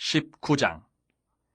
19장.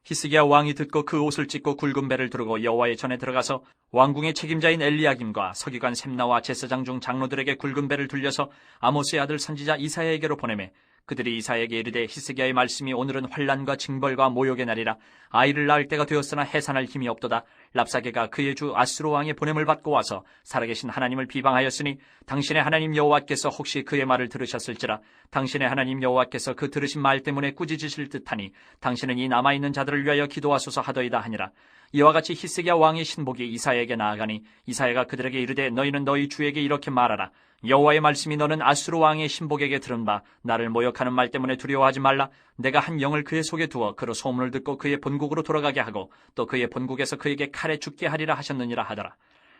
히스기야 왕이 듣고 그 옷을 찢고 굵은 배를 두르고 여호와의 전에 들어가서 왕궁의 책임자인 엘리야김과 서기관 셈나와 제사장 중 장로들에게 굵은 배를 둘려서 아모스의 아들 선지자 이사야에게로 보내매, 그들이 이사야에게 이르되 히스기야의 말씀이 오늘은 환난과 징벌과 모욕의 날이라. 아이를 낳을 때가 되었으나 해산할 힘이 없도다. 랍사게가 그의 주 아수르 왕의 보냄을 받고 와서 살아계신 하나님을 비방하였으니 당신의 하나님 여호와께서 혹시 그의 말을 들으셨을지라. 당신의 하나님 여호와께서 그 들으신 말 때문에 꾸짖으실 듯하니 당신은 이 남아있는 자들을 위하여 기도하소서 하더이다 하니라. 이와 같이 히스기야 왕의 신복이 이사야에게 나아가니 이사야가 그들에게 이르되 너희는 너희 주에게 이렇게 말하라. 여호와의 말씀이 너는 아수르 왕의 신복에게 들은 바 나를 모욕하는 말 때문에 두려워하지 말라. 내가 한 영을 그의 속에 두어 그로 소문을 듣고 그의 본국으로 돌아가게 하고 또 그의 본국에서 그에게 칼에 죽게 하리라 하셨느니라 하더라.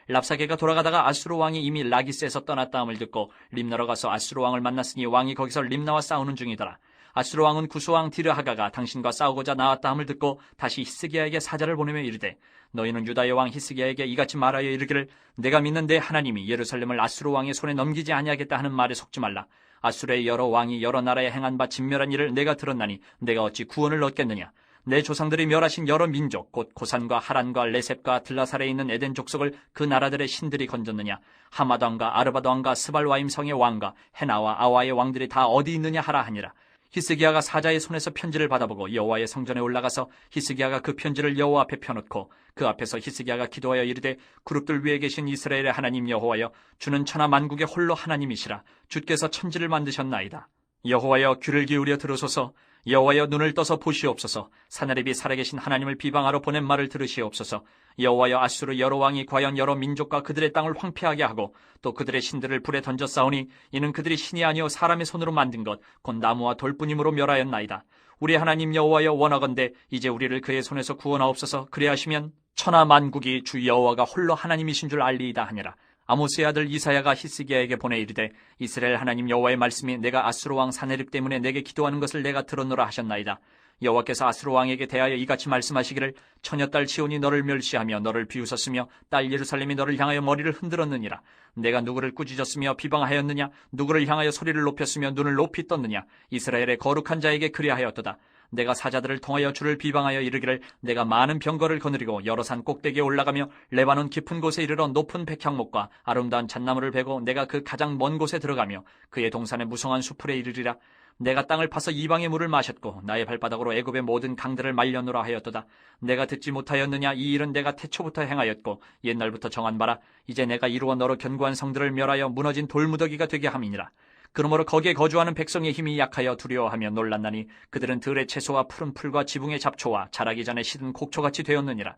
랍사게가 돌아가다가 아수르 왕이 이미 라기스에서 떠났다 함을 듣고 림나로 가서 아수르 왕을 만났으니 왕이 거기서 림나와 싸우는 중이더라. 아수르 왕은 구스왕 디르하가가 당신과 싸우고자 나왔다 함을 듣고 다시 히스기야에게 사자를 보내며 이르되 너희는 유다의 왕 히스기야에게 이같이 말하여 이르기를 내가 믿는 내 하나님이 예루살렘을 아수르 왕의 손에 넘기지 아니하겠다 하는 말에 속지 말라. 아수르의 여러 왕이 여러 나라에 행한 바 진멸한 일을 내가 들었나니 내가 어찌 구원을 얻겠느냐. 내 조상들이 멸하신 여러 민족 곧 고산과 하란과 레셉과 들라살에 있는 에덴 족속을 그 나라들의 신들이 건졌느냐. 하마도 왕과 아르바도 왕과 스발와임 성의 왕과 헤나와 아와의 왕들이 다 어디 있느냐 하라 하니라. 히스기야가 사자의 손에서 편지를 받아보고 여호와의 성전에 올라가서 히스기야가 그 편지를 여호와 앞에 펴놓고 그 앞에서 히스기야가 기도하여 이르되 그룹들 위에 계신 이스라엘의 하나님 여호와여, 주는 천하 만국의 홀로 하나님이시라. 주께서 천지를 만드셨나이다. 여호와여, 귀를 기울여 들으소서. 여호와여, 눈을 떠서 보시옵소서. 사나립이 살아계신 하나님을 비방하러 보낸 말을 들으시옵소서. 여호와여, 아수르 여러 왕이 과연 여러 민족과 그들의 땅을 황폐하게 하고 또 그들의 신들을 불에 던져 싸우니 이는 그들이 신이 아니요 사람의 손으로 만든 것 곧 나무와 돌뿐임으로 멸하였나이다. 우리 하나님 여호와여, 원하건대 이제 우리를 그의 손에서 구원하옵소서. 그리하시면 천하 만국이 주 여호와가 홀로 하나님이신 줄 알리이다 하니라. 아모스의 아들 이사야가 히스기야에게 보내 이르되 이스라엘 하나님 여호와의 말씀이 내가 아수르 왕 사네립 때문에 내게 기도하는 것을 내가 들었노라 하셨나이다. 여호와께서 아수르 왕에게 대하여 이같이 말씀하시기를 처녀딸 시온이 너를 멸시하며 너를 비웃었으며 딸 예루살렘이 너를 향하여 머리를 흔들었느니라. 내가 누구를 꾸짖었으며 비방하였느냐. 누구를 향하여 소리를 높였으며 눈을 높이 떴느냐. 이스라엘의 거룩한 자에게 그리하였도다. 내가 사자들을 통하여 주를 비방하여 이르기를 내가 많은 병거를 거느리고 여러 산 꼭대기에 올라가며 레바논 깊은 곳에 이르러 높은 백향목과 아름다운 잣나무를 베고 내가 그 가장 먼 곳에 들어가며 그의 동산의 무성한 수풀에 이르리라. 내가 땅을 파서 이방의 물을 마셨고 나의 발바닥으로 애굽의 모든 강들을 말려놓으라 하였도다. 내가 듣지 못하였느냐. 이 일은 내가 태초부터 행하였고 옛날부터 정한 바라. 이제 내가 이루어 너로 견고한 성들을 멸하여 무너진 돌무더기가 되게 함이니라. 그러므로 거기에 거주하는 백성의 힘이 약하여 두려워하며 놀랐나니 그들은 들의 채소와 푸른 풀과 지붕의 잡초와 자라기 전에 시든 곡초같이 되었느니라.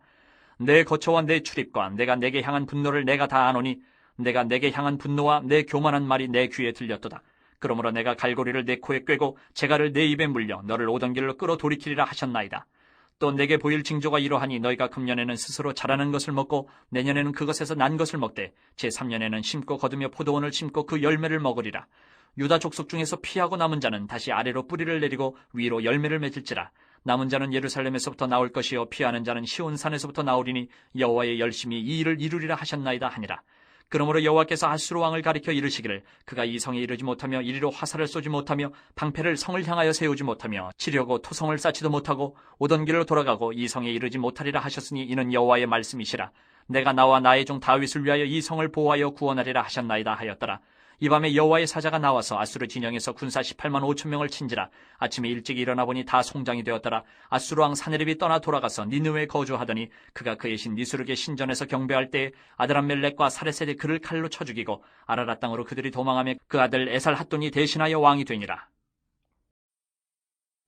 내 거처와 내 출입과 내가 내게 향한 분노를 내가 다 아노니 내가 내게 향한 분노와 내 교만한 말이 내 귀에 들렸도다. 그러므로 내가 갈고리를 내 코에 꿰고 재갈을 내 입에 물려 너를 오던 길로 끌어 돌이키리라 하셨나이다. 또 내게 보일 징조가 이러하니 너희가 금년에는 스스로 자라는 것을 먹고 내년에는 그것에서 난 것을 먹되 제3년에는 심고 거두며 포도원을 심고 그 열매를 먹으리라. 유다 족속 중에서 피하고 남은 자는 다시 아래로 뿌리를 내리고 위로 열매를 맺을지라. 남은 자는 예루살렘에서부터 나올 것이요 피하는 자는 시온산에서부터 나오리니 여호와의 열심히 이 일을 이루리라 하셨나이다 하니라. 그러므로 여호와께서 아수르 왕을 가리켜 이르시기를 그가 이 성에 이르지 못하며 이리로 화살을 쏘지 못하며 방패를 성을 향하여 세우지 못하며 치려고 토성을 쌓지도 못하고 오던 길로 돌아가고 이 성에 이르지 못하리라 하셨으니 이는 여호와의 말씀이시라. 내가 나와 나의 종 다윗을 위하여 이 성을 보호하여 구원하리라 하셨나이다 하였더라. 이 밤에 여호와의 사자가 나와서 아수르 진영에서 군사 18만 5천 명을 친지라. 아침에 일찍 일어나 보니 다 송장이 되었더라. 아수르 왕 사네립이 떠나 돌아가서 니느웨에 거주하더니 그가 그의 신 니스룩의 신전에서 경배할 때에 아드람멜렉과 사레셋이 그를 칼로 쳐 죽이고 아라랏 땅으로 그들이 도망하며 그 아들 에살핫돈이 대신하여 왕이 되니라.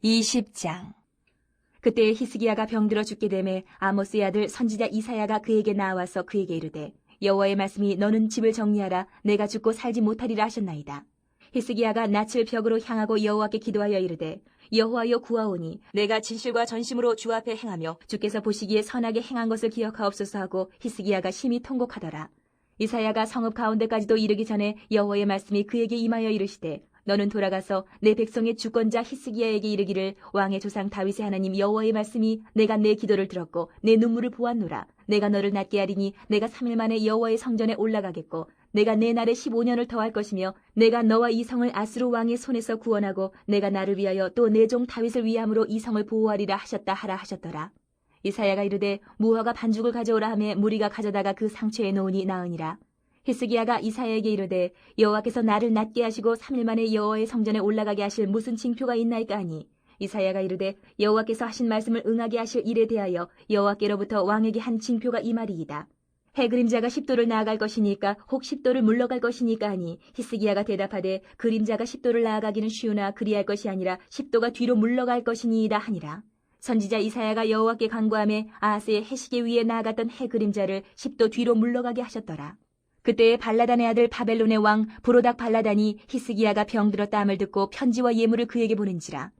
20장. 그때 히스기야가 병들어 죽게 되매 아모스의 아들 선지자 이사야가 그에게 나와서 그에게 이르되 여호와의 말씀이 너는 집을 정리하라. 내가 죽고 살지 못하리라 하셨나이다. 히스기야가 낯을 벽으로 향하고 여호와께 기도하여 이르되 여호와여, 구하오니 내가 진실과 전심으로 주 앞에 행하며 주께서 보시기에 선하게 행한 것을 기억하옵소서 하고 히스기야가 심히 통곡하더라. 이사야가 성읍 가운데까지도 이르기 전에 여호와의 말씀이 그에게 임하여 이르시되 너는 돌아가서 내 백성의 주권자 히스기야에게 이르기를 왕의 조상 다윗의 하나님 여호와의 말씀이 내가 내 기도를 들었고 내 눈물을 보았노라. 내가 너를 낫게 하리니 내가 3일 만에 여호와의 성전에 올라가겠고 내가 내 날에 15년을 더할 것이며 내가 너와 이 성을 아스루 왕의 손에서 구원하고 내가 나를 위하여 또 내 종 다윗을 위함으로 이 성을 보호하리라 하셨다 하라 하셨더라. 이사야가 이르되 무화과 반죽을 가져오라 하매 무리가 가져다가 그 상처에 놓으니 나으니라. 히스기야가 이사야에게 이르되 여호와께서 나를 낫게 하시고 3일 만에 여호와의 성전에 올라가게 하실 무슨 징표가 있나이까 하니 이사야가 이르되 여호와께서 하신 말씀을 응하게 하실 일에 대하여 여호와께로부터 왕에게 한 징표가 이 말이이다. 해 그림자가 10도를 나아갈 것이니까 혹 10도를 물러갈 것이니까 하니 히스기야가 대답하되 그림자가 10도를 나아가기는 쉬우나 그리할 것이 아니라 10도가 뒤로 물러갈 것이니이다 하니라. 선지자 이사야가 여호와께 간구하며 아하스의 해시계 위에 나아갔던 해 그림자를 10도 뒤로 물러가게 하셨더라. 그때에 발라단의 아들 바벨론의 왕 브로닥 발라단이 히스기야가 병들었다 함을 듣고 편지와 예물을 그에게 보낸지라.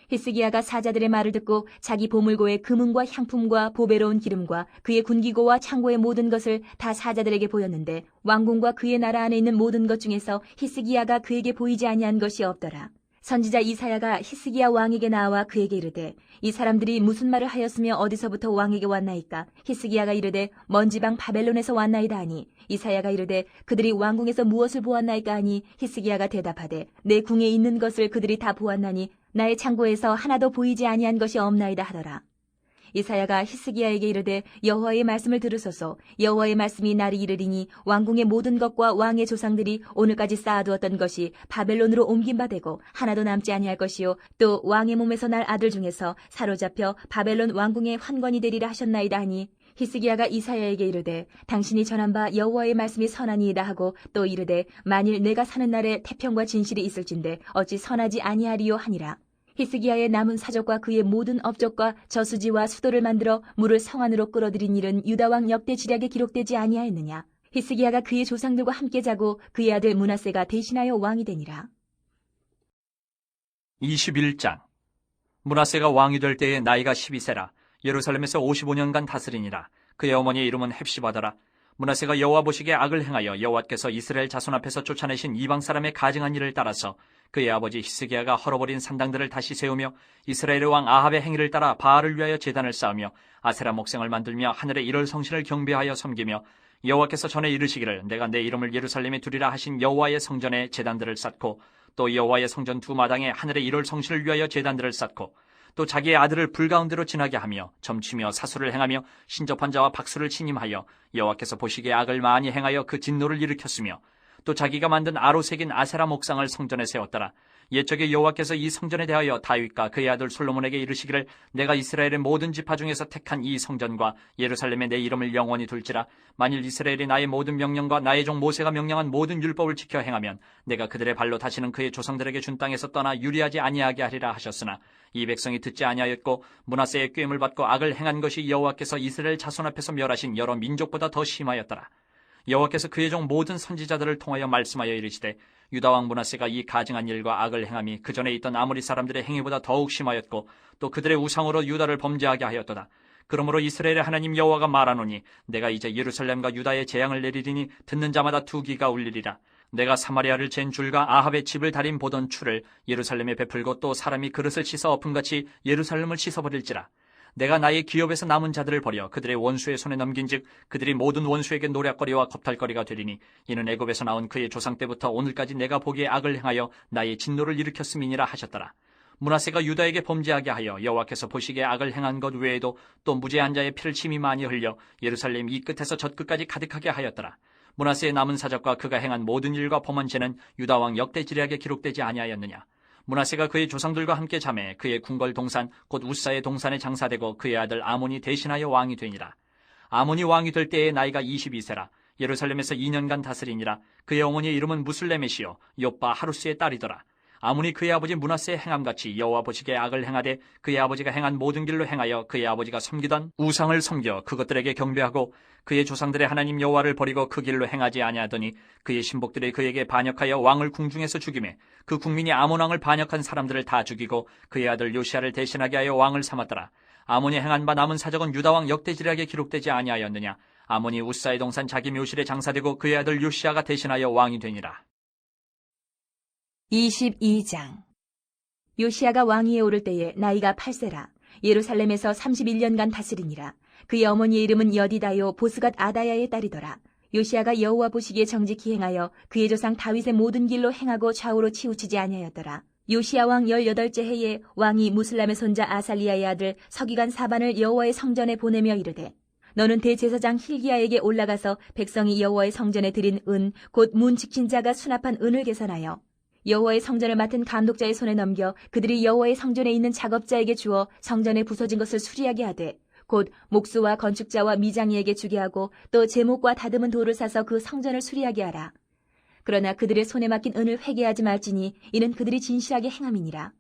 히스기야가 사자들의 말을 듣고 자기 보물고에 금은과 향품과 보배로운 기름과 그의 군기고와 창고의 모든 것을 다 사자들에게 보였는데 왕궁과 그의 나라 안에 있는 모든 것 중에서 히스기야가 그에게 보이지 아니한 것이 없더라. 선지자 이사야가 히스기야 왕에게 나와 그에게 이르되 이 사람들이 무슨 말을 하였으며 어디서부터 왕에게 왔나이까? 히스기야가 이르되 먼 지방 바벨론에서 왔나이다 하니 이사야가 이르되 그들이 왕궁에서 무엇을 보았나이까 하니 히스기야가 대답하되 내 궁에 있는 것을 그들이 다 보았나니 나의 창고에서 하나도 보이지 아니한 것이 없나이다 하더라. 이사야가 히스기야에게 이르되 여호와의 말씀을 들으소서. 여호와의 말씀이 날이 이르리니 왕궁의 모든 것과 왕의 조상들이 오늘까지 쌓아두었던 것이 바벨론으로 옮긴 바 되고 하나도 남지 아니할 것이요 또 왕의 몸에서 날 아들 중에서 사로잡혀 바벨론 왕궁의 환관이 되리라 하셨나이다 하니 히스기야가 이사야에게 이르되 당신이 전한 바 여호와의 말씀이 선하니이다 하고 또 이르되 만일 내가 사는 날에 태평과 진실이 있을진데 어찌 선하지 아니하리요 하니라. 히스기야의 남은 사적과 그의 모든 업적과 저수지와 수도를 만들어 물을 성 안으로 끌어들인 일은 유다왕 역대 지략에 기록되지 아니하였느냐. 히스기야가 그의 조상들과 함께 자고 그의 아들 므낫세가 대신하여 왕이 되니라. 21장. 므낫세가 왕이 될 때에 나이가 12세라. 예루살렘에서 55년간 다스리니라. 그의 어머니의 이름은 헵시바더라. 므낫세가 여호와 보시기에 악을 행하여 여호와께서 이스라엘 자손 앞에서 쫓아내신 이방 사람의 가증한 일을 따라서 그의 아버지 히스기야가 헐어버린 산당들을 다시 세우며 이스라엘의 왕 아합의 행위를 따라 바알을 위하여 제단을 쌓으며 아세라 목생을 만들며 하늘의 일월 성신을 경배하여 섬기며 여호와께서 전에 이르시기를 내가 내 이름을 예루살렘에 두리라 하신 여호와의 성전에 제단들을 쌓고 또 여호와의 성전 두 마당에 하늘의 일월 성신을 위하여 제단들을 쌓고 또 자기의 아들을 불 가운데로 지나게 하며 점치며 사수를 행하며 신접한 자와 박수를 침임하여 여호와께서 보시기에 악을 많이 행하여 그 진노를 일으켰으며 또 자기가 만든 아로 새긴 아세라 목상을 성전에 세웠더라. 옛적에 여호와께서 이 성전에 대하여 다윗과 그의 아들 솔로몬에게 이르시기를 내가 이스라엘의 모든 지파 중에서 택한 이 성전과 예루살렘에 내 이름을 영원히 둘지라. 만일 이스라엘이 나의 모든 명령과 나의 종 모세가 명령한 모든 율법을 지켜 행하면 내가 그들의 발로 다시는 그의 조상들에게 준 땅에서 떠나 유리하지 아니하게 하리라 하셨으나 이 백성이 듣지 아니하였고 므낫세의 꾀임을 받고 악을 행한 것이 여호와께서 이스라엘 자손 앞에서 멸하신 여러 민족보다 더 심하였더라. 여호와께서 그의 종 모든 선지자들을 통하여 말씀하여 이르시되 유다 왕 므낫세가 이 가증한 일과 악을 행함이 그 전에 있던 아모리 사람들의 행위보다 더욱 심하였고 또 그들의 우상으로 유다를 범죄하게 하였도다. 그러므로 이스라엘의 하나님 여호와가 말하노니 내가 이제 예루살렘과 유다에 재앙을 내리리니 듣는 자마다 투기가 울리리라. 내가 사마리아를 잰 줄과 아합의 집을 다린 보던 추를 예루살렘에 베풀고 또 사람이 그릇을 씻어 엎음같이 예루살렘을 씻어버릴지라. 내가 나의 기업에서 남은 자들을 버려 그들의 원수의 손에 넘긴즉 그들이 모든 원수에게 노략거리와 겁탈거리가 되리니 이는 애굽에서 나온 그의 조상 때부터 오늘까지 내가 보기에 악을 행하여 나의 진노를 일으켰음이니라 하셨더라. 므낫세가 유다에게 범죄하게 하여 여호와께서 보시기에 악을 행한 것 외에도 또 무죄한 자의 피를 심히 많이 흘려 예루살렘 이 끝에서 저 끝까지 가득하게 하였더라. 므낫세의 남은 사적과 그가 행한 모든 일과 범한 죄는 유다 왕 역대 지략에 기록되지 아니하였느냐. 므낫세가 그의 조상들과 함께 잠에 그의 궁궐 동산 곧 우사의 동산에 장사되고 그의 아들 아몬이 대신하여 왕이 되니라. 아몬이 왕이 될 때의 나이가 22세라. 예루살렘에서 2년간 다스리니라. 그의 어머니의 이름은 무슬레메시요 욥바 하루스의 딸이더라. 아몬이 그의 아버지 므낫세의 행함같이 여호와 보시기에 악을 행하되 그의 아버지가 행한 모든 길로 행하여 그의 아버지가 섬기던 우상을 섬겨 그것들에게 경배하고 그의 조상들의 하나님 여호와를 버리고 그 길로 행하지 아니하더니 그의 신복들이 그에게 반역하여 왕을 궁중에서 죽이매 그 국민이 아몬 왕을 반역한 사람들을 다 죽이고 그의 아들 요시아를 대신하게 하여 왕을 삼았더라. 아몬이 행한 바 남은 사적은 유다 왕 역대 지략에 기록되지 아니하였느냐. 아몬이 우사의 동산 자기 묘실에 장사되고 그의 아들 요시아가 대신하여 왕이 되니라. 22장. 요시아가 왕위에 오를 때에 나이가 8세라. 예루살렘에서 31년간 다스리니라. 그의 어머니의 이름은 여디다요 보스갓 아다야의 딸이더라. 요시야가 여호와 보시기에 정직히 행하여 그의 조상 다윗의 모든 길로 행하고 좌우로 치우치지 아니하였더라. 요시야 왕 18째 해에 왕이 무슬람의 손자 아살리야의 아들 서기관 사반을 여호와의 성전에 보내며 이르되 너는 대제사장 힐기야에게 올라가서 백성이 여호와의 성전에 드린 은 곧 문 지킨 자가 수납한 은을 계산하여 여호와의 성전을 맡은 감독자의 손에 넘겨 그들이 여호와의 성전에 있는 작업자에게 주어 성전에 부서진 것을 수리하게 하되 곧 목수와 건축자와 미장이에게 주게 하고 또 제목과 다듬은 돌을 사서 그 성전을 수리하게 하라. 그러나 그들의 손에 맡긴 은을 회개하지 말지니 이는 그들이 진실하게 행함이니라.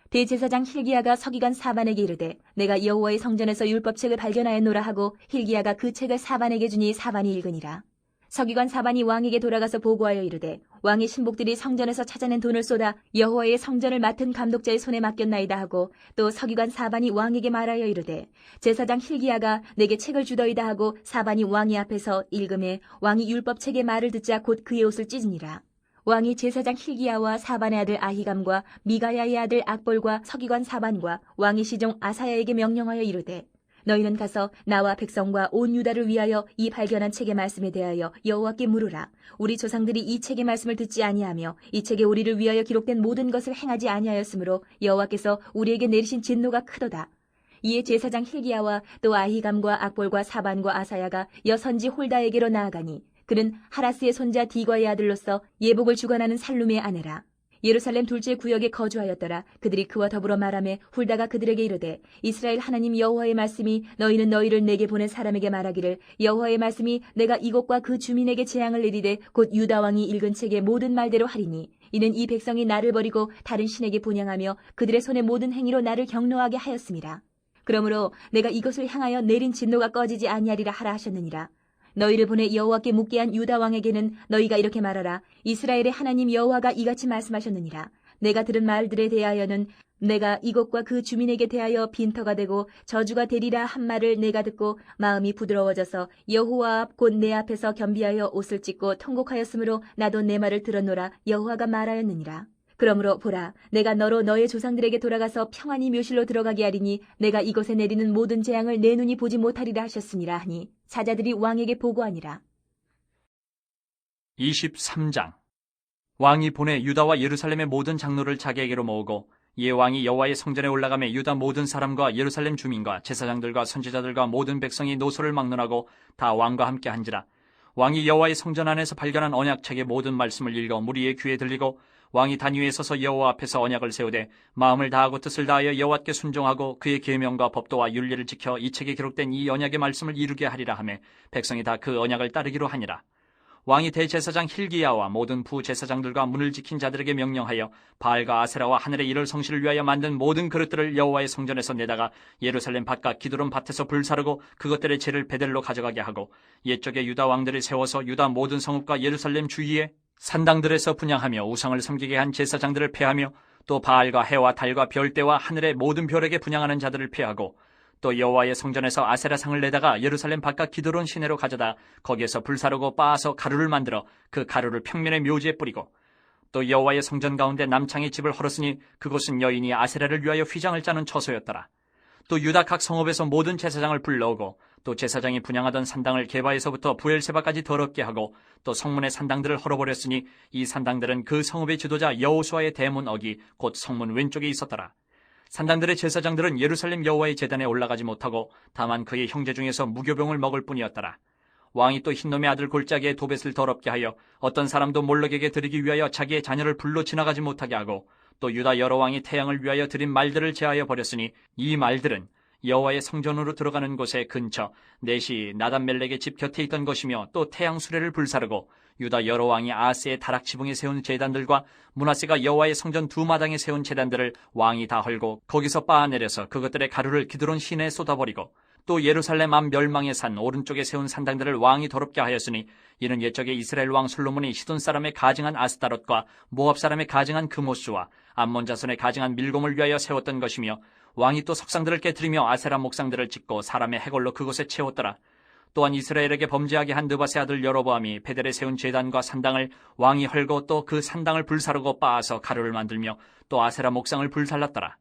대제사장 힐기야가 서기관 사반에게 이르되 내가 여호와의 성전에서 율법책을 발견하였노라 하고 힐기야가 그 책을 사반에게 주니 사반이 읽으니라. 서기관 사반이 왕에게 돌아가서 보고하여 이르되 왕의 신복들이 성전에서 찾아낸 돈을 쏟아 여호와의 성전을 맡은 감독자의 손에 맡겼나이다 하고 또 서기관 사반이 왕에게 말하여 이르되 제사장 힐기야가 내게 책을 주더이다 하고 사반이 왕의 앞에서 읽음에 왕이 율법책의 말을 듣자 곧 그의 옷을 찢으니라. 왕이 제사장 힐기야와 사반의 아들 아히감과 미가야의 아들 악볼과 서기관 사반과 왕의 시종 아사야에게 명령하여 이르되 너희는 가서 나와 백성과 온 유다를 위하여 이 발견한 책의 말씀에 대하여 여호와께 물으라. 우리 조상들이 이 책의 말씀을 듣지 아니하며 이 책에 우리를 위하여 기록된 모든 것을 행하지 아니하였으므로 여호와께서 우리에게 내리신 진노가 크도다. 이에 제사장 힐기야와 또 아히감과 악볼과 사반과 아사야가 여선지 홀다에게로 나아가니 그는 하라스의 손자 디과의 아들로서 예복을 주관하는 살룸의 아내라. 예루살렘 둘째 구역에 거주하였더라. 그들이 그와 더불어 말하매 훌다가 그들에게 이르되 이스라엘 하나님 여호와의 말씀이 너희는 너희를 내게 보낸 사람에게 말하기를 여호와의 말씀이 내가 이곳과 그 주민에게 재앙을 내리되 곧 유다 왕이 읽은 책의 모든 말대로 하리니 이는 이 백성이 나를 버리고 다른 신에게 분향하며 그들의 손의 모든 행위로 나를 경노하게 하였음이라. 그러므로 내가 이것을 향하여 내린 진노가 꺼지지 아니하리라 하라 하셨느니라. 너희를 보내 여호와께 묻게 한 유다 왕에게는 너희가 이렇게 말하라. 이스라엘의 하나님 여호와가 이같이 말씀하셨느니라. 내가 들은 말들에 대하여는 내가 이곳과 그 주민에게 대하여 빈터가 되고 저주가 되리라 한 말을 내가 듣고 마음이 부드러워져서 여호와 앞 곧 내 앞에서 겸비하여 옷을 찢고 통곡하였으므로 나도 내 말을 들었노라. 여호와가 말하였느니라. 그러므로 보라, 내가 너로 너의 조상들에게 돌아가서 평안히 묘실로 들어가게 하리니 내가 이곳에 내리는 모든 재앙을 내 눈이 보지 못하리라 하셨으니라 하니 사자들이 왕에게 보고하니라. 23장. 왕이 보내 유다와 예루살렘의 모든 장로를 자기에게로 모으고 이에 왕이 여호와의 성전에 올라가며 유다 모든 사람과 예루살렘 주민과 제사장들과 선지자들과 모든 백성이 노소를 막론하고 다 왕과 함께 한지라. 왕이 여호와의 성전 안에서 발견한 언약책의 모든 말씀을 읽어 무리의 귀에 들리고 왕이 단 위에 서서 여호와 앞에서 언약을 세우되 마음을 다하고 뜻을 다하여 여호와께 순종하고 그의 계명과 법도와 윤리를 지켜 이 책에 기록된 이 언약의 말씀을 이루게 하리라 하며 백성이 다 그 언약을 따르기로 하니라. 왕이 대제사장 힐기야와 모든 부제사장들과 문을 지킨 자들에게 명령하여 바알과 아세라와 하늘의 이를 성실을 위하여 만든 모든 그릇들을 여호와의 성전에서 내다가 예루살렘 바깥 기드론 밭에서 불사르고 그것들의 재를 베델로 가져가게 하고 옛적에 유다 왕들이 세워서 유다 모든 성읍과 예루살렘 주위에 산당들에서 분향하며 우상을 섬기게 한 제사장들을 폐하며 또 바알과 해와 달과 별대와 하늘의 모든 별에게 분향하는 자들을 폐하고 또 여호와의 성전에서 아세라상을 내다가 예루살렘 바깥 기드론 시내로 가져다 거기에서 불사르고 빻아서 가루를 만들어 그 가루를 평면의 묘지에 뿌리고 또 여호와의 성전 가운데 남창의 집을 헐었으니 그곳은 여인이 아세라를 위하여 휘장을 짜는 처소였더라. 또 유다 각 성읍에서 모든 제사장을 불러오고 또 제사장이 분향하던 산당을 게바에서부터 부엘세바까지 더럽게 하고 또 성문의 산당들을 헐어버렸으니 이 산당들은 그 성읍의 지도자 여호수아의 대문 어기 곧 성문 왼쪽에 있었더라. 산당들의 제사장들은 예루살렘 여호와의 제단에 올라가지 못하고 다만 그의 형제 중에서 무교병을 먹을 뿐이었더라. 왕이 또 흰놈의 아들 골짜기에 도벳을 더럽게 하여 어떤 사람도 몰록에게 드리기 위하여 자기의 자녀를 불로 지나가지 못하게 하고 또 유다 여러 왕이 태양을 위하여 드린 말들을 제하여 버렸으니 이 말들은 여호와의 성전으로 들어가는 곳의 근처 넷이 나단멜렉의 집 곁에 있던 것이며 또 태양 수레를 불사르고 유다 여러 왕이 아하스의 다락 지붕에 세운 제단들과 므낫세가 여호와의 성전 두 마당에 세운 제단들을 왕이 다 헐고 거기서 빻아내려서 그것들의 가루를 기드론 시내에 쏟아버리고 또 예루살렘 앞 멸망의 산 오른쪽에 세운 산당들을 왕이 더럽게 하였으니 이는 옛적에 이스라엘 왕 솔로몬이 시돈 사람의 가증한 아스타롯과 모압 사람의 가증한 그모스와 암몬 자손의 가증한 밀곰을 위하여 세웠던 것이며 왕이 또 석상들을 깨뜨리며 아세라 목상들을 짓고 사람의 해골로 그곳에 채웠더라. 또한 이스라엘에게 범죄하게 한 느바세 아들 여로보암이 베델에 세운 제단과 산당을 왕이 헐고 또 그 산당을 불사르고 빻아서 가루를 만들며 또 아세라 목상을 불살랐더라.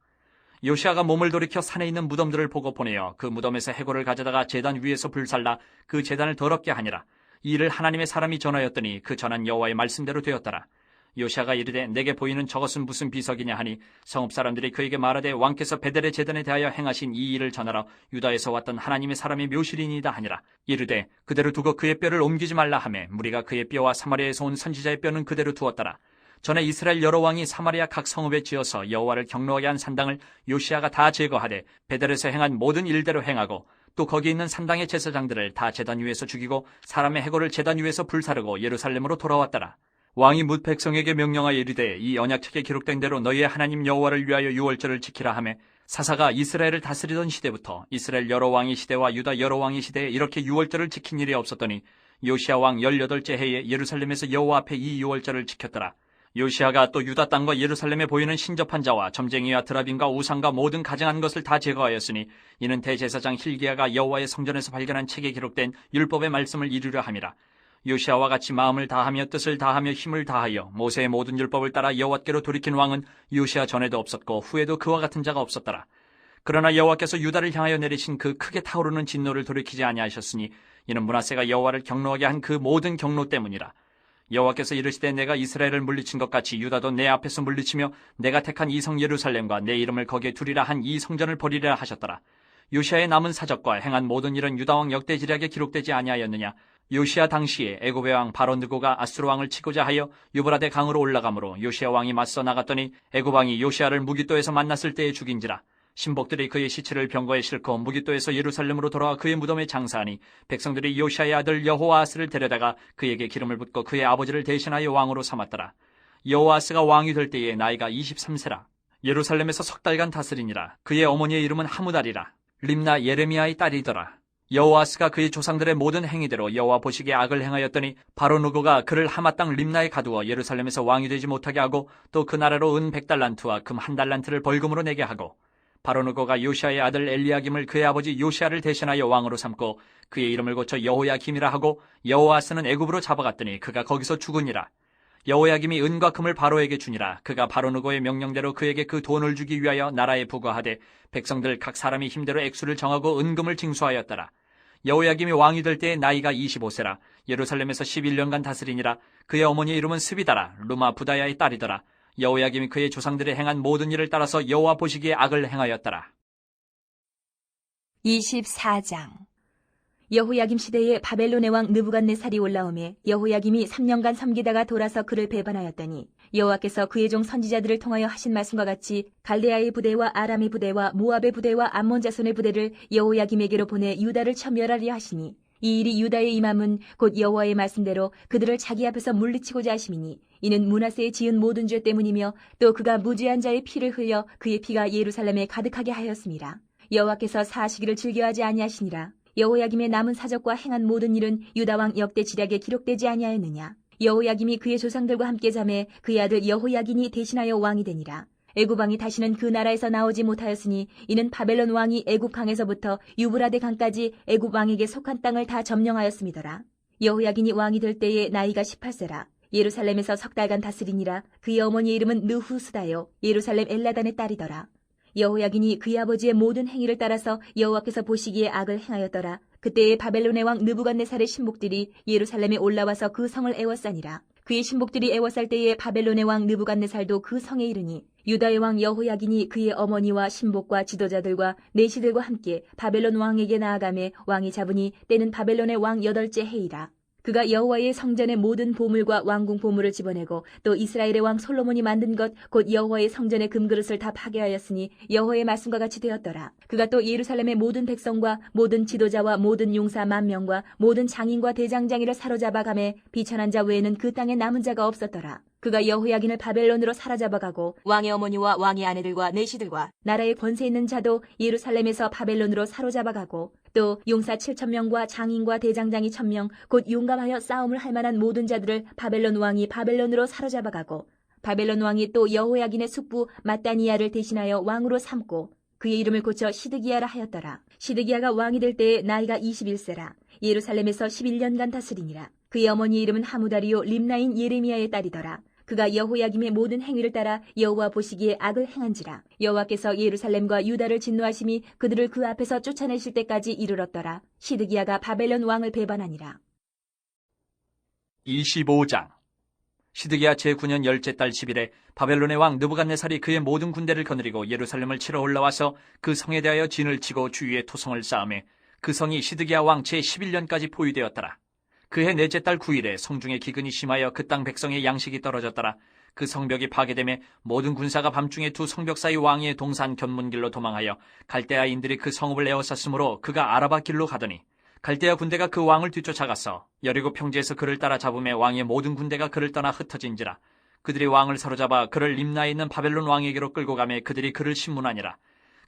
요시아가 몸을 돌이켜 산에 있는 무덤들을 보고 보내어 그 무덤에서 해골을 가져다가 제단 위에서 불살라 그 제단을 더럽게 하니라. 이 일을 하나님의 사람이 전하였더니 그 전한 여호와의 말씀대로 되었더라. 요시아가 이르되 내게 보이는 저것은 무슨 비석이냐 하니 성읍 사람들이 그에게 말하되 왕께서 베델의 제단에 대하여 행하신 이 일을 전하러 유다에서 왔던 하나님의 사람의 묘실이니이다 하니라. 이르되 그대로 두고 그의 뼈를 옮기지 말라 하매 무리가 그의 뼈와 사마리아에서 온 선지자의 뼈는 그대로 두었더라. 전에 이스라엘 여러 왕이 사마리아 각 성읍에 지어서 여호와를 경노하게 한 산당을 요시아가 다 제거하되 베델에서 행한 모든 일대로 행하고 또 거기 있는 산당의 제사장들을 다 제단 위에서 죽이고 사람의 해골을 제단 위에서 불사르고 예루살렘으로 돌아왔더라. 왕이 뭇 백성에게 명령하여 이르되 이 언약책에 기록된 대로 너희의 하나님 여호와를 위하여 유월절을 지키라 하매 사사가 이스라엘을 다스리던 시대부터 이스라엘 여러 왕의 시대와 유다 여러 왕의 시대에 이렇게 유월절을 지킨 일이 없었더니 요시아 왕 18째 해에 예루살렘에서 여호와 앞에 이 유월절을 지켰더라. 요시아가 또 유다 땅과 예루살렘에 보이는 신접한 자와 점쟁이와 드라빔과 우상과 모든 가증한 것을 다 제거하였으니 이는 대제사장 hil기야가 여호와의 성전에서 발견한 책에 기록된 율법의 말씀을 이루려 함이라. 요시아와 같이 마음을 다하며 뜻을 다하며 힘을 다하여 모세의 모든 율법을 따라 여호와께로 돌이킨 왕은 요시아 전에도 없었고 후에도 그와 같은 자가 없었더라. 그러나 여호와께서 유다를 향하여 내리신 그 크게 타오르는 진노를 돌이키지 아니하셨으니 이는 므낫세가 여호와를 경노하게 한 그 모든 경노 때문이라. 여호와께서 이르시되 내가 이스라엘을 물리친 것 같이 유다도 내 앞에서 물리치며 내가 택한 이 성 예루살렘과 내 이름을 거기에 두리라 한 이 성전을 버리리라 하셨더라. 요시아의 남은 사적과 행한 모든 일은 유다왕 역대지략에 기록되지 아니하였느냐. 요시아 당시에 애굽의 왕 바로느고가 아수르 왕을 치고자 하여 유브라데 강으로 올라가므로 요시아 왕이 맞서 나갔더니 애굽 왕이 요시아를 무깃도에서 만났을 때에 죽인지라. 신복들이 그의 시체를 병거에 싣고 무깃도에서 예루살렘으로 돌아와 그의 무덤에 장사하니 백성들이 요시아의 아들 여호아스를 데려다가 그에게 기름을 붓고 그의 아버지를 대신하여 왕으로 삼았더라. 여호아스가 왕이 될 때에 나이가 23세라. 예루살렘에서 석 달간 다스리니라. 그의 어머니의 이름은 하무달이라. 림나 예레미야의 딸이더라. 여호아스가 그의 조상들의 모든 행위대로 여호와 보시기에 악을 행하였더니 바로누고가 그를 하마 땅 림나에 가두어 예루살렘에서 왕이 되지 못하게 하고 또 그 나라로 은 100달란트와 금 1달란트를 벌금으로 내게 하고 바로누고가 요시아의 아들 엘리야김을 그의 아버지 요시아를 대신하여 왕으로 삼고 그의 이름을 고쳐 여호야김이라 하고 여호아스는 애굽으로 잡아갔더니 그가 거기서 죽으니라. 여호야김이 은과 금을 바로에게 주니라. 그가 바로누고의 명령대로 그에게 그 돈을 주기 위하여 나라에 부과하되 백성들 각 사람이 힘대로 액수를 정하고 은금을 징수하였더라. 여호야김이 왕이 될 때에 나이가 25세라. 예루살렘에서 11년간 다스리니라. 그의 어머니의 이름은 스비다라. 루마 부다야의 딸이더라. 여호야김이 그의 조상들이 행한 모든 일을 따라서 여호와 보시기에 악을 행하였더라. 24장. 여호야김 시대에 바벨론의 왕 느부갓네살이 올라오매 여호야김이 3년간 섬기다가 돌아서 그를 배반하였더니 여호와께서 그의 종 선지자들을 통하여 하신 말씀과 같이 갈대아의 부대와 아람의 부대와 모압의 부대와 암몬 자손의 부대를 여호야김에게로 보내 유다를 천멸하려 하시니 이 일이 유다의 임함은 곧 여호와의 말씀대로 그들을 자기 앞에서 물리치고자 하심이니 이는 므낫세의 지은 모든 죄 때문이며 또 그가 무죄한 자의 피를 흘려 그의 피가 예루살렘에 가득하게 하였습니다. 여호와께서 사하시기를 즐겨하지 아니하시니라. 여호야김의 남은 사적과 행한 모든 일은 유다왕 역대 지략에 기록되지 아니하였느냐. 여호야김이 그의 조상들과 함께 잠에 그의 아들 여호야긴이 대신하여 왕이 되니라. 애굽 왕이 다시는 그 나라에서 나오지 못하였으니 이는 바벨론 왕이 애굽 강에서부터 유브라데 강까지 애굽 왕에게 속한 땅을 다 점령하였음이더라. 여호야긴이 왕이 될 때에 나이가 18세라. 예루살렘에서 석 달간 다스리니라. 그의 어머니의 이름은 느후스다요 예루살렘 엘라단의 딸이더라. 여호야긴이 그의 아버지의 모든 행위를 따라서 여호와께서 보시기에 악을 행하였더라. 그때에 바벨론의 왕 느부갓네살의 신복들이 예루살렘에 올라와서 그 성을 애워싸니라. 그의 신복들이 애워쌀 때에 바벨론의 왕 느부갓네살도 그 성에 이르니 유다의 왕 여호야긴이 그의 어머니와 신복과 지도자들과 내시들과 함께 바벨론 왕에게 나아가매 왕이 잡으니 때는 바벨론의 왕 8째 해이라. 그가 여호와의 성전의 모든 보물과 왕궁 보물을 집어내고 또 이스라엘의 왕 솔로몬이 만든 것 곧 여호와의 성전의 금그릇을 다 파괴하였으니 여호와의 말씀과 같이 되었더라. 그가 또 예루살렘의 모든 백성과 모든 지도자와 모든 용사 10,000명과 모든 장인과 대장장이를 사로잡아 가매 비천한 자 외에는 그 땅에 남은 자가 없었더라. 그가 여호야긴을 바벨론으로 사로잡아가고 왕의 어머니와 왕의 아내들과 내시들과 나라의 권세 있는 자도 예루살렘에서 바벨론으로 사로잡아가고 또 용사 7,000명과 장인과 대장장이 1,000명 곧 용감하여 싸움을 할 만한 모든 자들을 바벨론 왕이 바벨론으로 사로잡아가고 바벨론 왕이 또 여호야긴의 숙부 마따니야를 대신하여 왕으로 삼고 그의 이름을 고쳐 시드기야라 하였더라. 시드기야가 왕이 될 때에 나이가 21세라. 예루살렘에서 11년간 다스리니라. 그의 어머니의 이름은 하무다리요 림나인 예레미야의 딸이더라. 그가 여호야김의 모든 행위를 따라 여호와 보시기에 악을 행한지라. 여호와께서 예루살렘과 유다를 진노하심이 그들을 그 앞에서 쫓아내실 때까지 이르렀더라. 시드기야가 바벨론 왕을 배반하니라. 25장. 시드기야 제9년 열째 달 10일에 바벨론의 왕 느부갓네살이 그의 모든 군대를 거느리고 예루살렘을 치러 올라와서 그 성에 대하여 진을 치고 주위에 토성을 쌓음에 그 성이 시드기야 왕 제11년까지 포위되었더라. 그해 넷째 달 9일에 성중에 기근이 심하여 그 땅 백성의 양식이 떨어졌더라. 그 성벽이 파괴되매 모든 군사가 밤중에 두 성벽 사이 왕의 동산 견문길로 도망하여 갈대아인들이 그 성읍을 에워쌌으므로 그가 아라바 길로 가더니 갈대아 군대가 그 왕을 뒤쫓아가서 여리고 평지에서 그를 따라 잡음에 왕의 모든 군대가 그를 떠나 흩어진지라. 그들이 왕을 사로잡아 그를 림나에 있는 바벨론 왕에게로 끌고 가매 그들이 그를 신문하니라.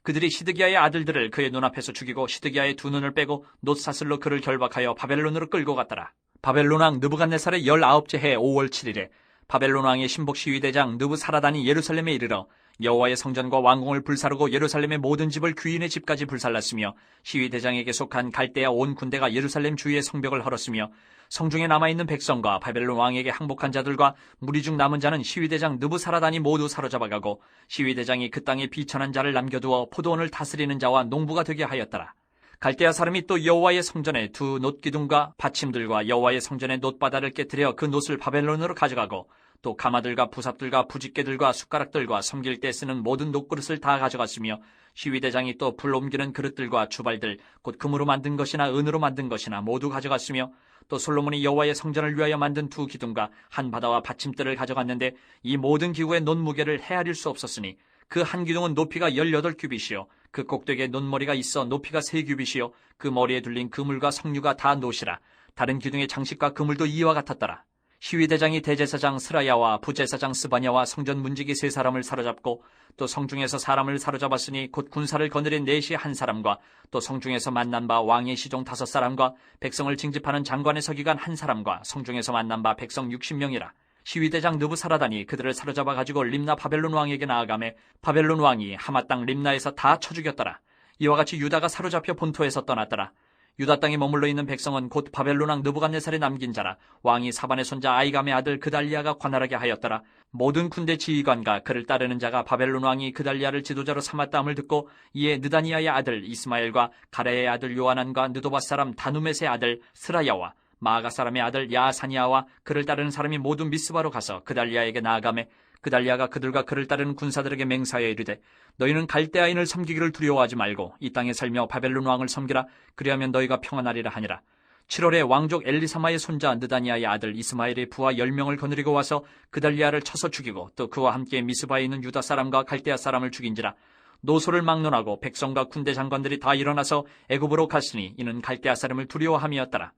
그들이 시드기야의 아들들을 그의 눈앞에서 죽이고 시드기야의 두 눈을 빼고 놋사슬로 그를 결박하여 바벨론으로 끌고 갔더라. 바벨론 왕 느부갓네살의 19째 해 5월 7일에 바벨론 왕의 신복 시위대장 느부사라단이 예루살렘에 이르러 여호와의 성전과 왕궁을 불사르고 예루살렘의 모든 집을 귀인의 집까지 불살랐으며 시위대장에게 속한 갈대아 온 군대가 예루살렘 주위의 성벽을 헐었으며 성중에 남아있는 백성과 바벨론 왕에게 항복한 자들과 무리 중 남은 자는 시위대장 느부사라단이 모두 사로잡아가고 시위대장이 그 땅에 비천한 자를 남겨두어 포도원을 다스리는 자와 농부가 되게 하였더라. 갈대아 사람이 또 여호와의 성전에 두 놋기둥과 받침들과 여호와의 성전의 놋바다를 깨뜨려 그 놋을 바벨론으로 가져가고 또 가마들과 부삽들과 부집개들과 숟가락들과 섬길 때 쓰는 모든 놋그릇을 다 가져갔으며 시위대장이 또 불 옮기는 그릇들과 주발들 곧 금으로 만든 것이나 은으로 만든 것이나 모두 가져갔으며 또 솔로몬이 여호와의 성전을 위하여 만든 두 기둥과 한 바다와 받침들을 가져갔는데 이 모든 기구의 놋 무게를 헤아릴 수 없었으니 그 한 기둥은 높이가 18규빗이요 그 꼭대기에 놋머리가 있어 높이가 3규빗이요 그 머리에 둘린 그물과 석류가 다 놋이라. 다른 기둥의 장식과 그물도 이와 같았더라. 시위대장이 대제사장 스라야와 부제사장 스바냐와 성전 문지기 3사람을 사로잡고 또 성중에서 사람을 사로잡았으니 곧 군사를 거느린 넷이 1사람과 또 성중에서 만난 바 왕의 시종 5사람과 백성을 징집하는 장관의 서기관 1사람과 성중에서 만난 바 백성 60명이라. 시위대장 느부사라단이 그들을 사로잡아 가지고 림나 바벨론 왕에게 나아가매 바벨론 왕이 하마 땅 림나에서 다 쳐 죽였더라. 이와 같이 유다가 사로잡혀 본토에서 떠났더라. 유다 땅에 머물러 있는 백성은 곧 바벨론 왕 느부갓네살이 남긴 자라. 왕이 사반의 손자 아이감의 아들 그달리아가 관할하게 하였더라. 모든 군대 지휘관과 그를 따르는 자가 바벨론 왕이 그달리아를 지도자로 삼았다함을 듣고 이에 느다니아의 아들 이스마엘과 가레의 아들 요하난과 느도밧 사람 다누멧의 아들 스라야와 마가 사람의 아들 야사니아와 그를 따르는 사람이 모두 미스바로 가서 그달리아에게 나아가매 그달리아가 그들과 그를 따르는 군사들에게 맹사하여 이르되 너희는 갈대아인을 섬기기를 두려워하지 말고 이 땅에 살며 바벨론 왕을 섬기라. 그리하면 너희가 평안하리라 하니라. 7월에 왕족 엘리사마의 손자 느다니아의 아들 이스마엘의 부하 10명을 거느리고 와서 그달리아를 쳐서 죽이고 또 그와 함께 미스바에 있는 유다 사람과 갈대아 사람을 죽인지라. 노소를 막론하고 백성과 군대 장관들이 다 일어나서 애굽으로 갔으니 이는 갈대아 사람을 두려워함이었더라.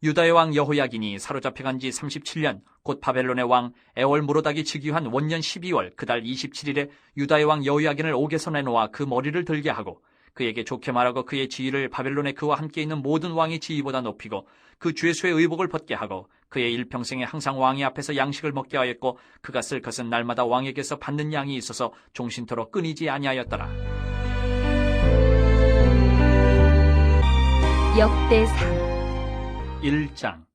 유다의 왕 여호야긴이 사로잡혀간 지 37년 곧 바벨론의 왕 에월무로닥이 즉위한 원년 12월 그달 27일에 유다의 왕 여호야긴을 옥에서 내놓아 그 머리를 들게 하고 그에게 좋게 말하고 그의 지위를 바벨론에 그와 함께 있는 모든 왕의 지위보다 높이고 그 죄수의 의복을 벗게 하고 그의 일평생에 항상 왕의 앞에서 양식을 먹게 하였고 그가 쓸 것은 날마다 왕에게서 받는 양이 있어서 종신토록 끊이지 아니하였더라. 역대상 1장.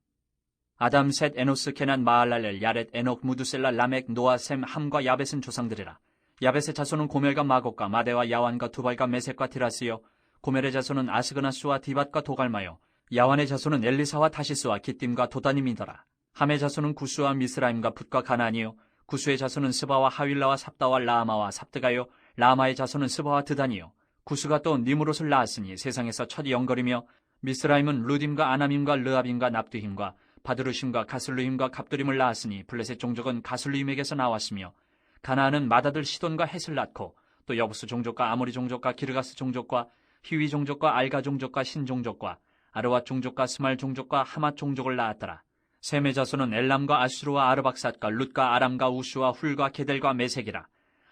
아담, 셋, 에노스, 케난, 마할랄엘, 야렛, 에녹, 무두셀라, 라멕, 노아, 셈, 함과 야벳은 조상들이라. 야벳의 자손은 고멜과 마곡과 마대와 야완과 두발과 메섹과 디라스요. 고멜의 자손은 아스그나스와 디밧과 도갈마요. 야완의 자손은 엘리사와 다시스와 기띔과 도다님이더라. 함의 자손은 구스와 미스라임과 붓과 가나니요. 구스의 자손은 스바와 하윌라와 삽다와 라아마와 삽드가요. 라아마의 자손은 스바와 드다니요. 구스가 또 니무롯을 낳았으니 세상에서 첫 영걸이며 미스라임은 루딤과 아나밈과 르압임과 납두힘과 바드루심과 가슬루임과 갑두림을 낳았으니 블레셋 종족은 가슬루임에게서 나왔으며 가나안은 맏아들 시돈과 헷을 낳고 또 여부스 종족과 아모리 종족과 기르가스 종족과 히위 종족과 알가 종족과 신 종족과 아르왓 종족과 스말 종족과 하맛 종족을 낳았더라. 셈의 자손은 엘람과 아수르와 아르박삿과 룻과 아람과 우수와 훌과 게델과 메색이라.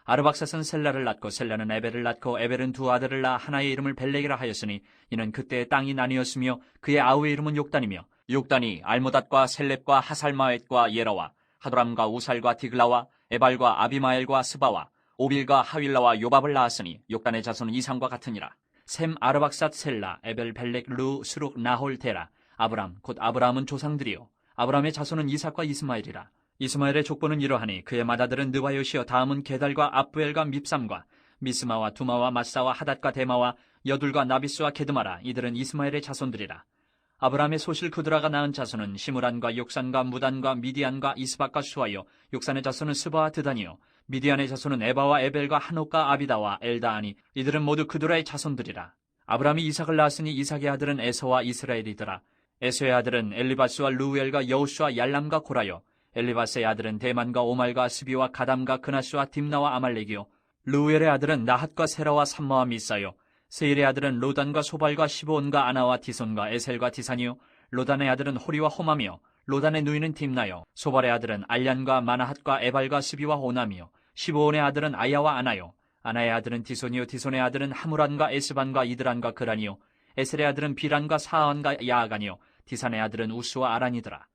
아르박삿은 셀라를 낳고 셀라는 에벨을 낳고 에벨은 두 아들을 낳아 하나의 이름을 벨렉이라 하였으니 이는 그때의 땅이 나뉘었으며 그의 아우의 이름은 욕단이며 욕단이 알모닷과 셀렙과 하살마웻과 예라와 하도람과 우살과 디글라와 에발과 아비마엘과 스바와 오빌과 하윌라와 요밥을 낳았으니 욕단의 자손은 이상과 같으니라. 셈, 아르박삿, 셀라, 에벨, 벨렉, 루, 스룩, 나홀, 데라. 아브람 곧 아브라함은 조상들이요 아브라함의 자손은 이삭과 이스마엘이라. 이스마엘의 족보는 이러하니 그의 맏아들은 느바요시여 다음은 게달과 압부엘과 밉삼과 미스마와 두마와 마사와 하닷과 데마와 여둘과 나비스와 게드마라. 이들은 이스마엘의 자손들이라. 아브라함의 소실 그드라가 낳은 자손은 시므란과 욕산과 무단과 미디안과 이스박과 수아요. 욕산의 자손은 스바와 드단이요. 미디안의 자손은 에바와 에벨과 한옥과 아비다와 엘다하니 이들은 모두 그드라의 자손들이라. 아브라함이 이삭을 낳았으니 이삭의 아들은 에서와 이스라엘이더라. 에서의 아들은 엘리바스와 루엘과 여우수와 얄람과 고라요. 엘리바스의 아들은 대만과 오말과 스비와 가담과 그나스와 딥나와 아말렉이요. 루엘의 아들은 나핫과 세라와 삼마와 미사요. 세일의 아들은 로단과 소발과 시브온과 아나와 디손과 에셀과 디산이요. 로단의 아들은 호리와 호맘이요. 로단의 누이는 딥나요. 소발의 아들은 알얀과 마나핫과 에발과 스비와 오남이요. 시브온의 아들은 아야와 아나요. 아나의 아들은 디손이요. 디손의 아들은 하무란과 에스반과 이드란과 그란이요. 에셀의 아들은 비란과 사안과 야아간이요. 디산의 아들은 우스와 아란이더라.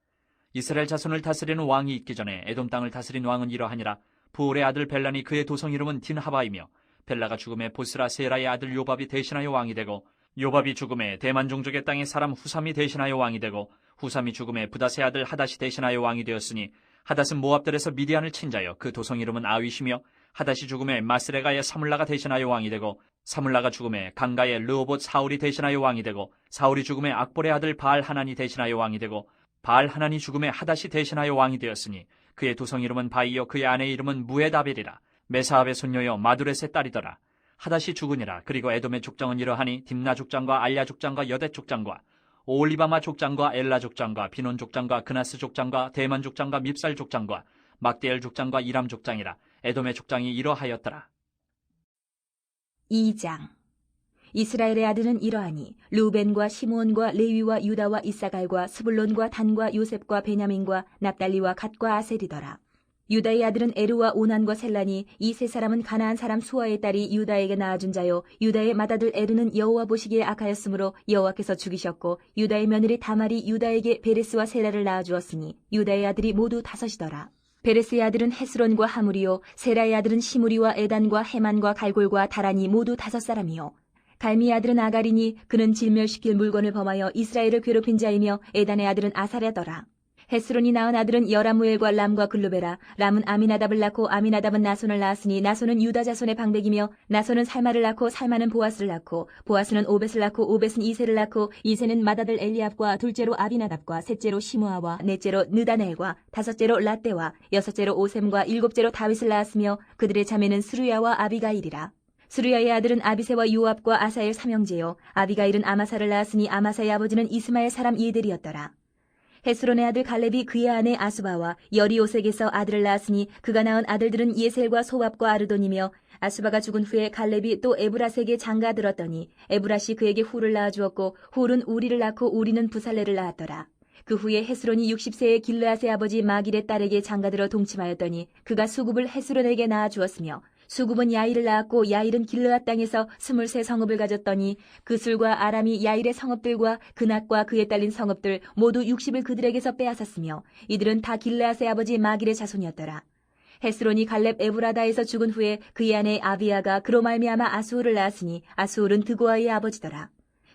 이스라엘 자손을 다스리는 왕이 있기 전에 에돔 땅을 다스린 왕은 이러하니라. 부올의 아들 벨란이 그의 도성 이름은 딘하바이며 벨라가 죽음에 보스라 세라의 아들 요밥이 대신하여 왕이 되고 요밥이 죽음에 대만 종족의 땅의 사람 후삼이 대신하여 왕이 되고 후삼이 죽음에 부닷의 아들 하닷이 대신하여 왕이 되었으니 하닷은 모압들에서 미디안을 친 자여 그 도성 이름은 아윗이며 하닷이 죽음에 마스레가의 사물라가 대신하여 왕이 되고 사물라가 죽음에 강가의 르호봇 사울이 대신하여 왕이 되고 사울이 죽음에 악볼의 아들 바알 하난이 대신하여 왕이 되고 바알 하난이 죽음에 하닷이 대신하여 왕이 되었으니 그의 도성 이름은 바이요 그의 아내의 이름은 무에다벨이라. 메사압의 손녀여 마두렛의 딸이더라. 하닷이 죽으니라. 그리고 에돔의 족장은 이러하니 딥나 족장과 알야 족장과 여대 족장과 오올리바마 족장과 엘라 족장과 비논 족장과 그나스 족장과 대만 족장과 밉살 족장과 막디엘 족장과 이람 족장이라. 에돔의 족장이 이러하였더라. 2장. 이스라엘의 아들은 이러하니 루벤과 시므온과 레위와 유다와 이사갈과 스불론과 단과 요셉과 베냐민과 납달리와 갓과 아셀이더라. 유다의 아들은 에르와 오난과 셀란이 이 세 사람은 가나안 사람 수아의 딸이 유다에게 낳아준 자요. 유다의 맏아들 에르는 여호와 보시기에 악하였으므로 여호와께서 죽이셨고 유다의 며느리 다말이 유다에게 베레스와 세라를 낳아주었으니 유다의 아들이 모두 5이더라. 베레스의 아들은 헤스론과 하물이요. 세라의 아들은 시무리와 에단과 헤만과 갈골과 다란이 모두 5사람이요. 갈미의 아들은 아가리니 그는 질멸시킬 물건을 범하여 이스라엘을 괴롭힌 자이며 에단의 아들은 아사랴더라. 헤스론이 낳은 아들은 여라무엘과 람과 글루베라. 람은 아미나답을 낳고 아미나답은 나손을 낳았으니 나손은 유다 자손의 방백이며 나손은 살마를 낳고 살마는 보아스를 낳고 보아스는 오벳을 낳고 오벳은 이세를 낳고 이세는 맏아들 엘리압과 둘째로 아비나답과 셋째로 시므아와 넷째로 느다넬과 다섯째로 라떼와 여섯째로 오셈과 일곱째로 다윗을 낳았으며 그들의 자매는 스루야와 아비가일이라. 스루야의 아들은 아비세와 요압과 아사엘 삼형제요. 아비가일은 아마사를 낳았으니 아마사의 아버지는 이스마엘 사람 예델이었더라. 헤스론의 아들 갈렙이 그의 아내 아수바와 여리오색에서 아들을 낳았으니 그가 낳은 아들들은 예셀과 소압과 아르돈이며 아수바가 죽은 후에 갈렙이 또 에브라스에게 장가 들었더니 에브라시 그에게 훌을 낳아주었고 훌은 우리를 낳고 우리는 부살레를 낳았더라. 그 후에 헤스론이 60세의 길르앗의 아버지 마길의 딸에게 장가들어 동침하였더니 그가 수굽을 헤스론에게 낳아주었으며 수굽은 야일을 낳았고 야일은 길르앗 땅에서 23 성읍을 가졌더니 그술과 아람이 야일의 성읍들과 그낫과 그에 딸린 성읍들 모두 60을 그들에게서 빼앗았으며 이들은 다 길르앗의 아버지 마길의 자손이었더라. 헤스론이 갈렙 에브라다에서 죽은 후에 그의 아내 아비야가 그로 말미암아 아수울을 낳았으니 아수울은 드고아의 아버지더라.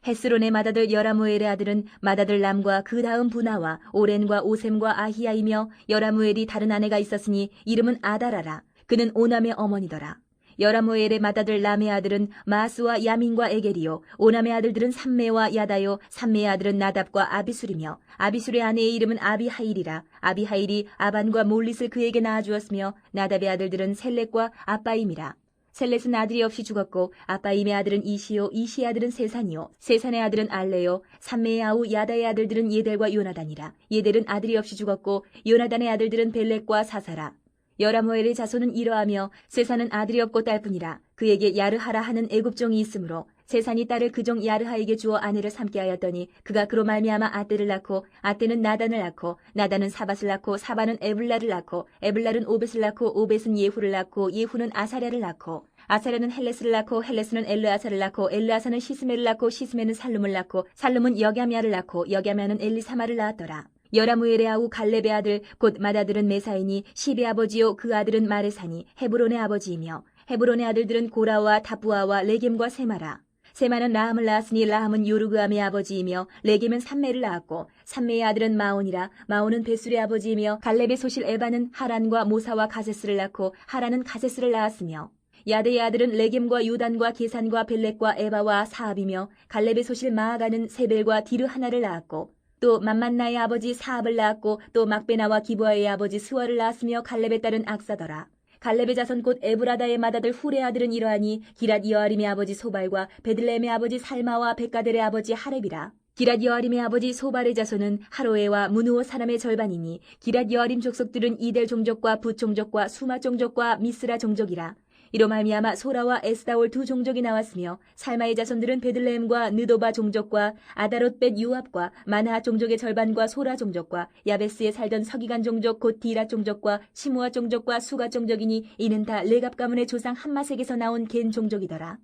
헤스론의 맏아들 여라무엘의 아들은 맏아들 람과 그 다음 부나와 오렌과 오셈과 아히야이며 여라무엘이 다른 아내가 있었으니 이름은 아다라라. 그는 오남의 어머니더라. 여라무엘의 맏아들 람의 아들은 마스와 야민과 에겔이요. 오남의 아들들은 삼메와 야다요. 삼메의 아들은 나답과 아비술이며 아비술의 아내의 이름은 아비하일이라. 아비하일이 아반과 몰릿을 그에게 낳아주었으며 나답의 아들들은 셀렛과 아빠임이라. 셀렛은 아들이 없이 죽었고 아빠임의 아들은 이시요. 이시의 아들은 세산이요. 세산의 아들은 알레요. 삼메의 아우 야다의 아들들은 예델과 요나단이라. 예델은 아들이 없이 죽었고 요나단의 아들들은 벨렉과 사사라. 여라무엘의 자손은 이러하며 세산은 아들이 없고 딸뿐이라. 그에게 야르하라 하는 애굽종이 있으므로 세산이 딸을 그종 야르하에게 주어 아내를 삼게 하였더니 그가 그로 말미암아 아떼를 낳고 아떼는 나단을 낳고 나단은 사밧을 낳고 사밧은 에블라를 낳고 에블랄은 오벳을 낳고 오벳은 예후를 낳고 예후는 아사랴를 낳고 아사랴는 헬레스를 낳고 헬레스는 엘르아사를 낳고 엘르아사는 시스메를 낳고 시스메는 살룸을 낳고 살룸은 여갸미아를 낳고 여갸미아는 엘리사마를 낳았더라. 여라무엘의 아우 갈렙의 아들 곧 맏아들은 메사이니 시베 아버지요 그 아들은 마레사니 헤브론의 아버지이며 헤브론의 아들들은 고라와 다부아와 레겜과 세마라. 세마는 라함을 낳았으니 라함은 요르그암의 아버지이며 레겜은 삼메를 낳았고 삼메의 아들은 마온이라. 마온은 베술의 아버지이며 갈렙의 소실 에바는 하란과 모사와 가세스를 낳고 하란은 가세스를 낳았으며 야대의 아들은 레겜과 요단과 게산과 벨렉과 에바와 사압이며 갈렙의 소실 마아가는 세벨과 디르 하나를 낳았고 또 만만나의 아버지 사압을 낳았고 또 막베나와 기브아의 아버지 스와를 낳았으며 갈렙의 딸은 악사더라. 갈렙의 자손 곧 에브라다의 맏아들 훌의 아들은 이러하니 기랏 여아림의 아버지 소발과 베들레헴의 아버지 살마와 백가델의 아버지 하렙이라. 기랏 여아림의 아버지 소발의 자손은 하로에와 무누오 사람의 절반이니 기랏 여아림 족속들은 이델 종족과 붓 종족과 수마 종족과 미스라 종족이라. 이로 말미암아 소라와 에스다올 두 종족이 나왔으며 살마의 자손들은 베들레헴과 느도바 종족과 아다롯벳 요압과 마나하 종족의 절반과 소라 종족과 야베스에 살던 서기관 종족 곧 디라 종족과 시므아 종족과 수가 종족이니 이는 다 레갑 가문의 조상 함마색에서 나온 겐 종족이더라.